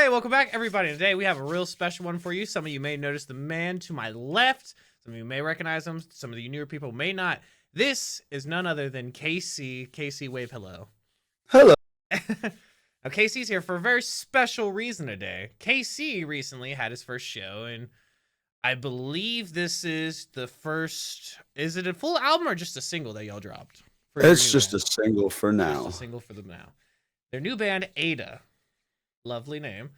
Hey, welcome back, everybody. Today we have a real special one for you. Some of you may notice the man to my left. Some of you may recognize him. Some of you newer people may not. This is none other than KC. KC, wave hello. Hello. Now, KC's here for a very special reason today. KC recently had his first show, and I believe this is the first... Is it a full album or just a single that y'all dropped? It's just a single for now. Just a single for them now. Their new band, Ada. Lovely name.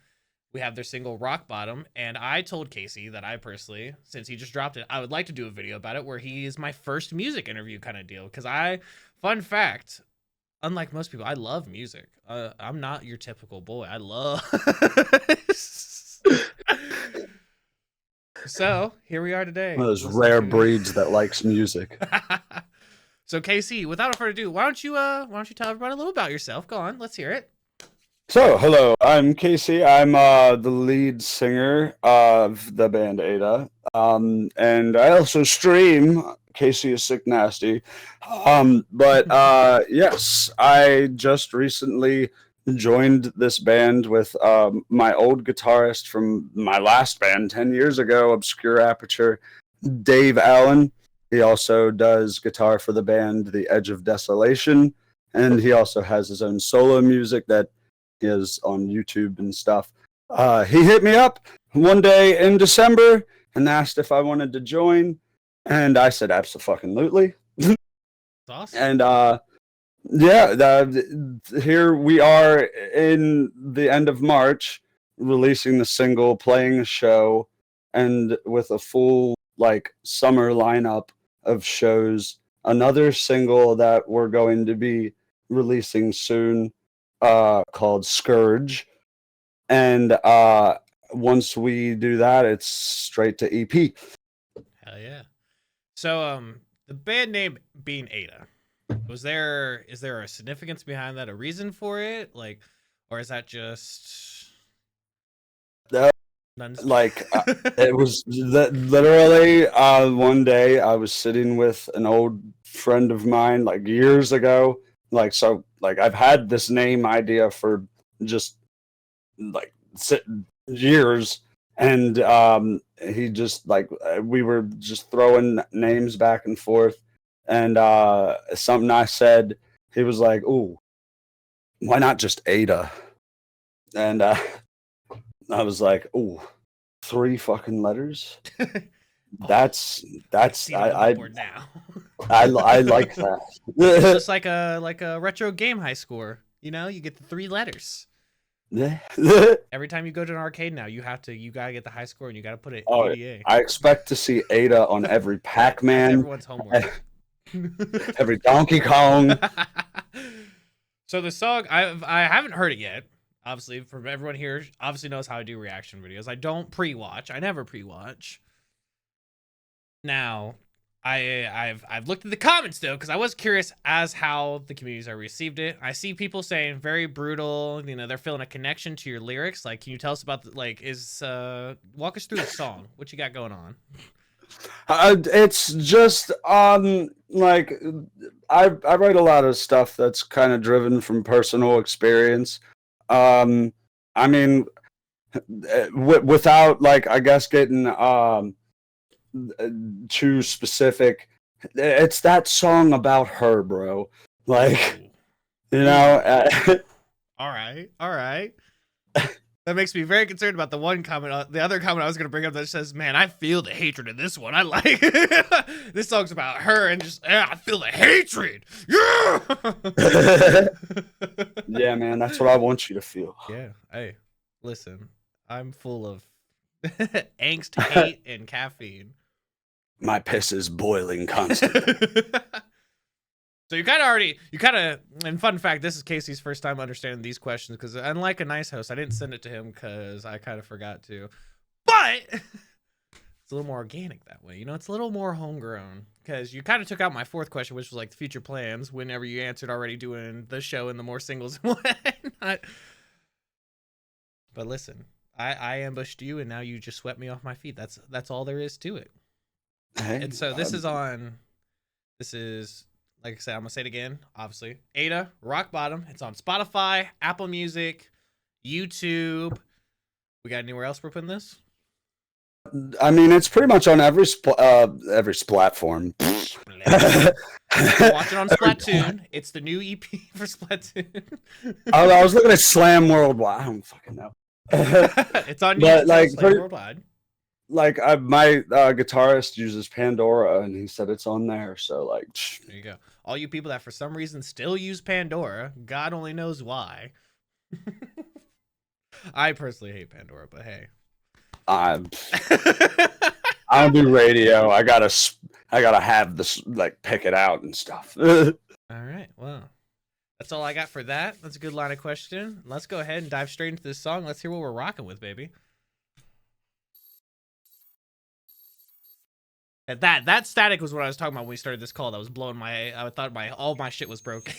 We have their single Rock Bottom, and I told Casey that I personally, since he just dropped it, I would like to do a video about it where he is my first music interview kind of deal. Because fun fact, unlike most people, I love music. I'm not your typical boy. I love. So here we are today. One of those rare breeds that likes music. So Casey, without further ado, why don't you tell everybody a little about yourself? Go on, let's hear it. So, hello, I'm Casey. I'm the lead singer of the band Ada. And I also stream Casey is Sick Nasty. Yes, I just recently joined this band with my old guitarist from my last band 10 years ago, Obscure Aperture, Dave Allen. He also does guitar for the band The Edge of Desolation, and he also has his own solo music that is on YouTube and stuff. He hit me up one day in December and asked if I wanted to join, and I said absolutely. Awesome. And here we are in the end of March, releasing the single, playing a show, and with a full summer lineup of shows. Another single that we're going to be releasing soon, called Scourge, and once we do that, it's straight to EP. Hell yeah. So the band name being Ada, is there a significance behind that, a reason for it, or is that just it was literally one day I was sitting with an old friend of mine years ago. I've had this name idea for just years, and he just we were just throwing names back and forth, and something I said, he was like, "Ooh, why not just Ada?" And I was like, "Ooh, 3 fucking letters." That's I now. I like that. It's just like a retro game high score. You know, you get the 3 letters. Every time you go to an arcade now, you gotta get the high score, and you gotta put it EDA. I expect to see Ada on every Pac-Man. Everyone's homework. Every Donkey Kong. So the song, I haven't heard it yet. Obviously, from everyone here, obviously knows how I do reaction videos. I don't pre-watch. I never pre-watch. Now, I've looked at the comments though, because I was curious as how the communities have received it. I see people saying very brutal. You know, they're feeling a connection to your lyrics. Can you tell us about walk us through the song? What you got going on? It's just I write a lot of stuff that's kind of driven from personal experience. I mean, without I guess getting too specific, it's that song about her, bro. All right. That makes me very concerned about the one comment. The other comment I was going to bring up that says, "Man, I feel the hatred in this one. I like this song's about her, and I feel the hatred." Yeah. Yeah, man, that's what I want you to feel. Yeah. Hey, listen, I'm full of angst, hate, and caffeine. My piss is boiling constantly. So and fun fact, this is Casey's first time understanding these questions, because unlike a nice host, I didn't send it to him because I kind of forgot to. But it's a little more organic that way. You know, it's a little more homegrown, because you kind of took out my 4th question, which was the future plans, whenever you answered already doing the show and the more singles and whatnot. But listen, I ambushed you, and now you just swept me off my feet. That's all there is to it. Hey, and so this is, like I said, I'm gonna say it again, obviously. Ada, Rock Bottom. It's on Spotify, Apple Music, YouTube, We got anywhere else we're putting this? I mean, it's pretty much on every platform. Watch it on Splatoon. It's the new EP for Splatoon. I was looking at Slam Worldwide. I don't fucking know. It's on But, YouTube, like, Slam Worldwide. Like my guitarist uses Pandora, and he said it's on there. So like, there you go. All you people that for some reason still use Pandora, God only knows why. I personally hate Pandora, but hey, I don't do radio. I gotta have this, like, pick it out and stuff. All right, well, that's all I got for that. That's a good line of question. Let's go ahead and dive straight into this song. Let's hear what we're rocking with, baby. That static was what I was talking about when we started this call. That was blowing my. I thought all my shit was broken.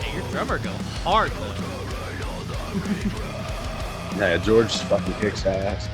Hey, your drummer go hard though. Yeah, George fucking kicks ass.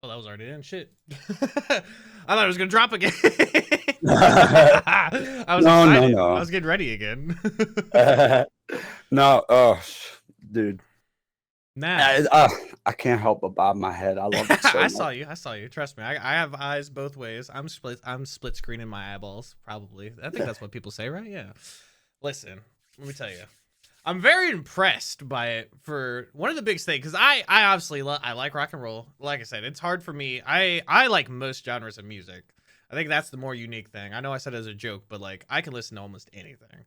Oh, that was already in. Shit. I thought it was gonna drop again. I was excited. No. I was getting ready again. No, oh, dude. Nah. I can't help but bob my head. I love it so I much. saw you. Trust me. I have eyes both ways. I'm split screening my eyeballs, probably. I think that's what people say, right? Yeah. Listen, let me tell you. I'm very impressed by it for one of the biggest things, because I obviously I like rock and roll. Like I said, it's hard for me. I like most genres of music. I think that's the more unique thing. I know I said it as a joke, but like I can listen to almost anything.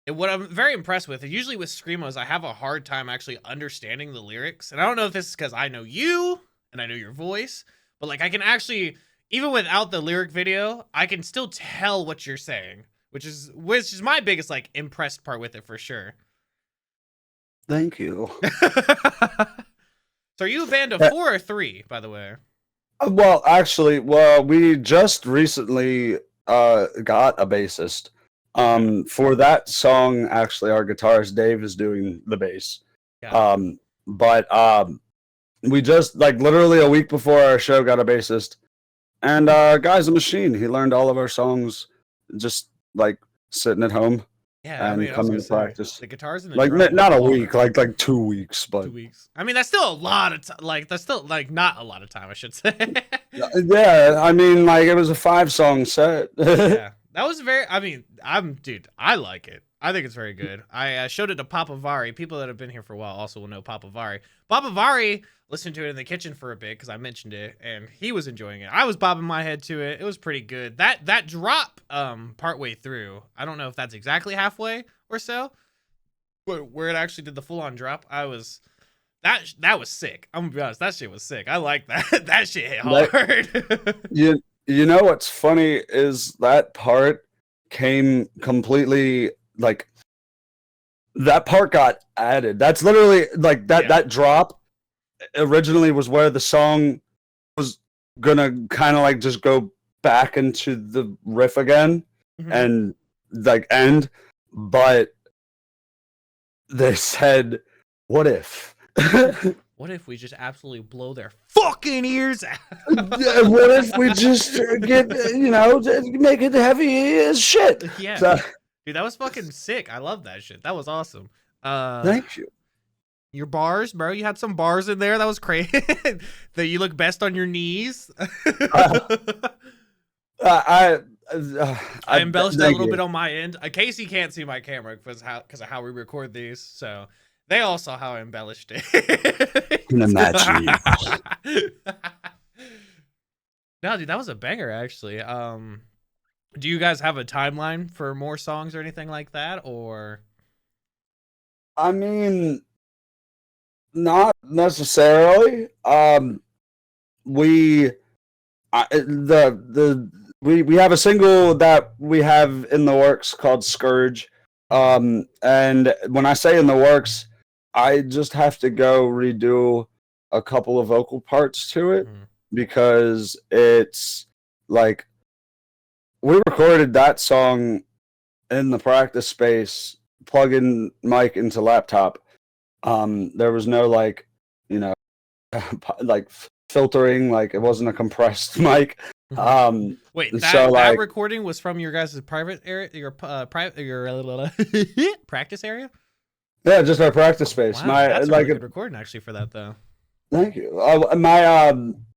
What I'm very impressed with, usually with screamos, I have a hard time actually understanding the lyrics. And I don't know if this is because I know you and I know your voice, but like I can actually, even without the lyric video, I can still tell what you're saying. Which is my biggest like impressed part with it for sure. Thank you. So are you a band of 4 or 3, by the way? Well, actually, we just recently got a bassist. For that song, actually, our guitarist Dave is doing the bass. Yeah. But we just, like, literally a week before our show got a bassist, and guy's a machine. He learned all of our songs just like sitting at home Yeah, I and mean, I was coming gonna to say practice. the guitars and the Like drum not a are week, like 2 weeks, but 2 weeks. I mean, that's still a lot of time. Like that's still like not a lot of time, I should say. yeah, I mean, like it was a 5-song set. Yeah, that was very. I mean, dude. I like it. I think it's very good. I showed it to Papa Vari. People that have been here for a while also will know Papa Vari. Papa Vari listened to it in the kitchen for a bit because I mentioned it, and he was enjoying it. I was bobbing my head to it. It was pretty good. That drop partway through. I don't know if that's exactly halfway or so, but where it actually did the full on drop, I was. That was sick. I'm gonna be honest. That shit was sick. I like that. That shit hit hard. You know what's funny is that part came completely like that part got added. That's literally like that drop originally was where the song was gonna kind of like just go back into the riff again and like end, but they said, "What if?" What if we just absolutely blow their fucking ears out? What if we just get make it heavy as shit? Yeah, So, dude, that was fucking sick. I love that shit. That was awesome. Thank you. Your bars, bro. You had some bars in there. That was crazy. That you look best on your knees. I embellished that a little bit on my end. Casey can't see my camera because of how we record these, so they all saw how I embellished it. Can imagine. No, dude, that was a banger actually. Do you guys have a timeline for more songs or anything like that, or? I mean, not necessarily. We we have a single that we have in the works called Scourge. And when I say in the works, I just have to go redo a couple of vocal parts to it because it's like we recorded that song in the practice space, plugging mic into laptop. There was no like, like filtering, like it wasn't a compressed mic. Wait, so that recording was from your guys' private area, your practice area? Yeah, just our practice space. Wow, that's a really good recording actually for that though. Thank you.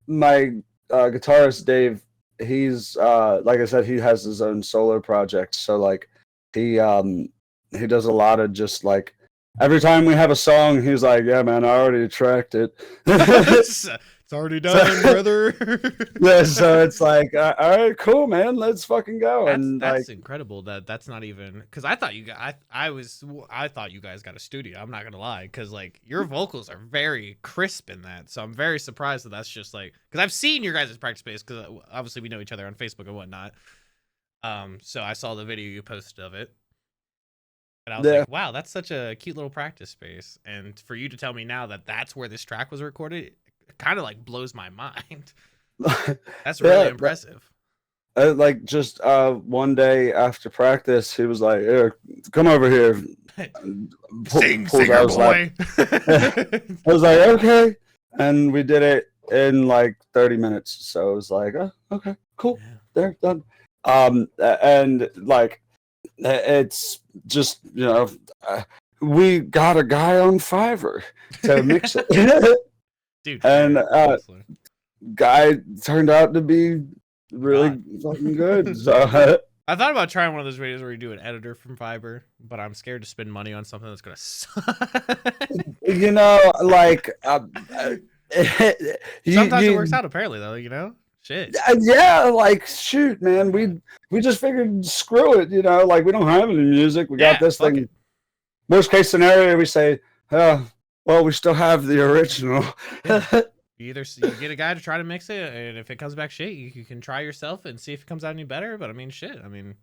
My guitarist Dave, he's like I said, he has his own solo project. So like he does a lot of just like every time we have a song, he's like, "Yeah, man, I already tracked it." It's already done, brother. Yeah, so it's like, all right, cool, man, let's fucking go. That's incredible. That's not even because I thought you guys. I thought you guys got a studio. I'm not gonna lie, because like your vocals are very crisp in that. So I'm very surprised that that's just like because I've seen your guys' practice space because obviously we know each other on Facebook and whatnot. So I saw the video you posted of it. And I was like, wow, that's such a cute little practice space. And for you to tell me now that that's where this track was recorded, it kind of like blows my mind. That's really impressive. Like just one day after practice, he was like, "Here, come over here." Sing, singer boy. I was like, "Okay," and we did it in like 30 minutes. So it was like, "Oh, okay, cool, there, done." And like. It's just we got a guy on Fiverr to mix it, dude, and guy turned out to be really fucking good. So I thought about trying one of those videos where you do an editor from Fiverr, but I'm scared to spend money on something that's gonna suck. Like sometimes it works out. Apparently, though, shit. Yeah, like shoot, man. We just figured screw it, like we don't have any music. We got this thing. Worst case scenario, we say, well, we still have the original. Yeah. You get a guy to try to mix it, and if it comes back shit, you can try yourself and see if it comes out any better. But I mean, shit. I mean,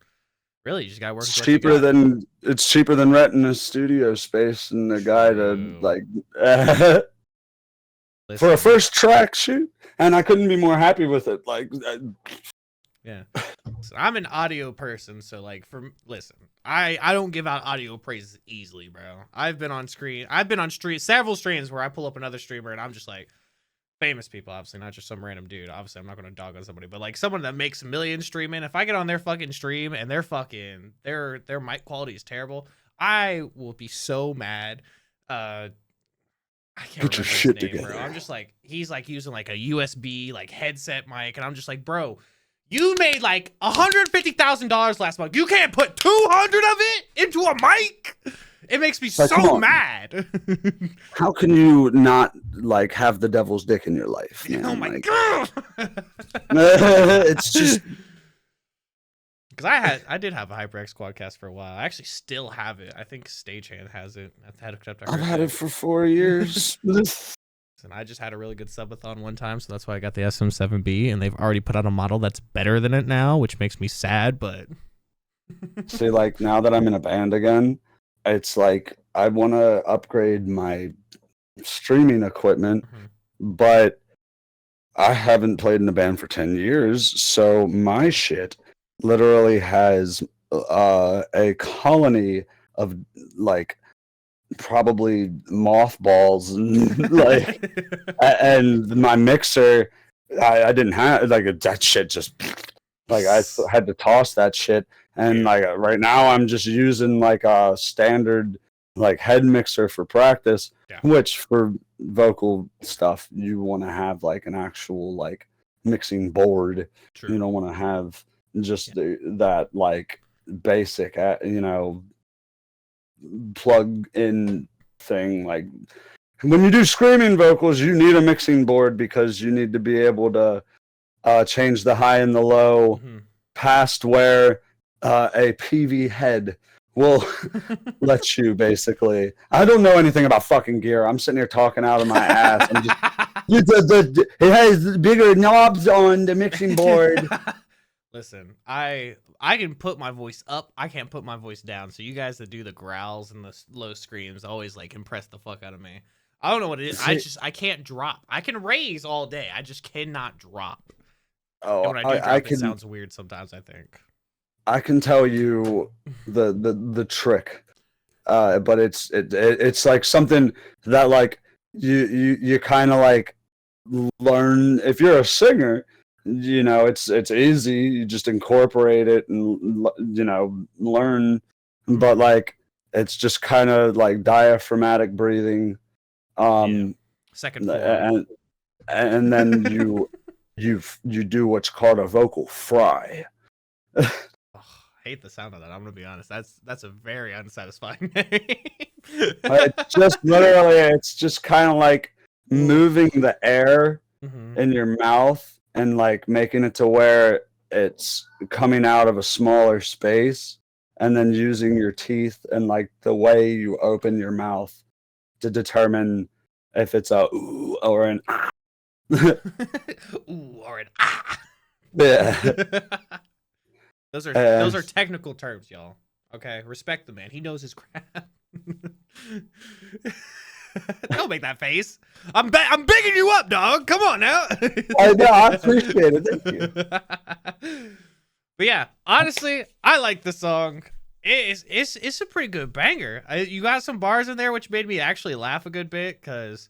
really, you just gotta work. It's cheaper than renting a studio space and a guy to like for a first track shoot. And I couldn't be more happy with it. Like, yeah, so I'm an audio person, so like, listen, I don't give out audio praises easily, bro. I've been on several streams where I pull up another streamer and I'm just like, famous people, obviously, not just some random dude. Obviously, I'm not gonna dog on somebody, but like someone that makes millions streaming. If I get on their fucking stream and their mic quality is terrible, I will be so mad. I can't Put your remember his shit name, together. bro. I'm just like, he's like using like a USB like headset mic, and I'm just like, bro, you made like $150,000 last month. You can't put 200 of it into a mic. It makes me Like, come so on. mad. How can you not like have the devil's dick in your life, man? Oh my Like, god. it's just Because I did have a HyperX Quadcast for a while. I actually still have it. I think Stagehand has it. I've had it for 4 years. And I just had a really good subathon one time, so that's why I got the SM7B, and they've already put out a model that's better than it now, which makes me sad, but... See, like, now that I'm in a band again, it's like, I want to upgrade my streaming equipment, but I haven't played in a band for 10 years, so my shit literally has a colony of, like, probably mothballs and like and my mixer I didn't have like that shit just like I had to toss that shit and like right now I'm just using like a standard like head mixer for practice, which for vocal stuff you want to have like an actual like mixing board. You don't want to have just that like basic plug in thing. Like when you do screaming vocals, you need a mixing board because you need to be able to change the high and the low past where a PV head will let you. Basically, I don't know anything about fucking gear. I'm sitting here talking out of my ass. I'm just it has bigger knobs on the mixing board. Listen, I can put my voice up. I can't put my voice down. So you guys that do the growls and the low screams always like impress the fuck out of me. I don't know what it is. I can't drop. I can raise all day. I just cannot drop. Oh, and when I do drop, it sounds weird sometimes, I think. I can tell you the trick. But it's like something that like you kind of like learn if you're a singer. You know, it's easy. You just incorporate it and learn. But like, it's just kind of like diaphragmatic breathing. Second floor. And then you do what's called a vocal fry. I hate the sound of that. I'm gonna be honest. That's a very unsatisfying name. It's just literally, it's just kind of like moving the air in your mouth and like making it to where it's coming out of a smaller space, and then using your teeth and like the way you open your mouth to determine if it's a ooh or an ah. Ooh or an ah. Yeah. Those are technical terms, y'all. Okay, respect the man. He knows his crap. Don't make that face. I'm bigging you up, dog. Come on now. I know. I appreciate it. Thank you. But yeah, honestly, I like the song. It's a pretty good banger. You got some bars in there which made me actually laugh a good bit because,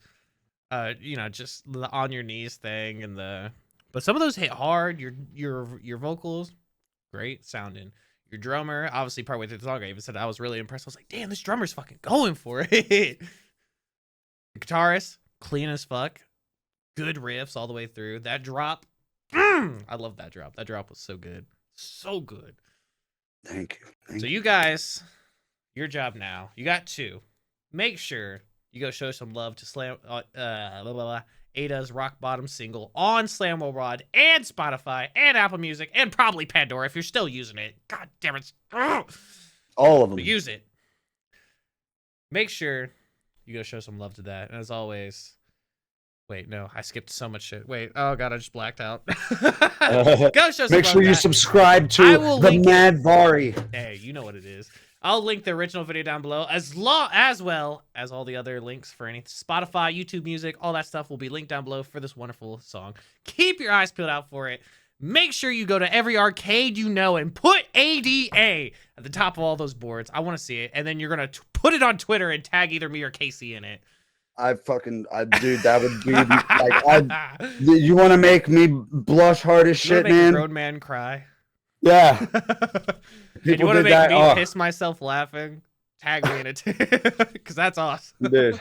just the on your knees thing and but some of those hit hard. Your vocals, great sounding. Your drummer, obviously, partway through the song, I even said I was really impressed. I was like, damn, this drummer's fucking going for it. Guitarist, clean as fuck. Good riffs all the way through. That drop, I love that drop. That drop was so good. So good. Thank you. So you guys, your job now, you got 2. Make sure you go show some love to Ada's Rock Bottom single on Slam Will Rod and Spotify and Apple Music and probably Pandora if you're still using it. God damn it. All of them. But use it. Make sure you go show some love to that. And as always, wait, no, I skipped so much shit. Wait, oh god, I just blacked out. Go show some Make love sure to you that. subscribe to TheMadVari. Hey, you know what it is. I'll link the original video down below, as well as all the other links for any Spotify, YouTube Music, all that stuff will be linked down below for this wonderful song. Keep your eyes peeled out for it. Make sure you go to every arcade you know and put ADA at the top of all those boards. I want to see it. And then you're going to put it on Twitter and tag either me or Casey in it. dude, that would be like, you want to make me blush hard as You wanna shit, make a man? grown man cry. Yeah. And you People want to did make that. me Oh, piss myself laughing? Tag me in it, because that's awesome. dude.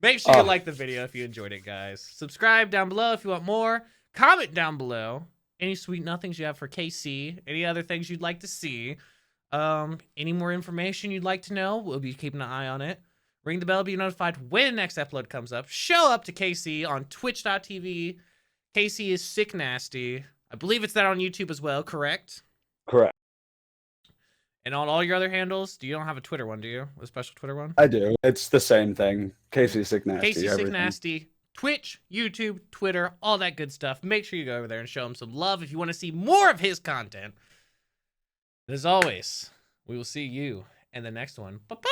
Make sure you Oh. like the video if you enjoyed it, guys. Subscribe down below if you want more. Comment down below any sweet nothings you have for KC. Any other things you'd like to see. Any more information you'd like to know, we'll be keeping an eye on it. Ring the bell to be notified when the next upload comes up. Show up to KC on twitch.tv. KC is Sick Nasty. I believe it's that on YouTube as well, correct? Correct. And on all your other handles, you don't have a Twitter one, do you? A special Twitter one? I do. It's the same thing. Casey Sick Nasty. Casey Sick everything. Nasty. Twitch, YouTube, Twitter, all that good stuff. Make sure you go over there and show him some love if you want to see more of his content. As always, we will see you in the next one. Bye-bye!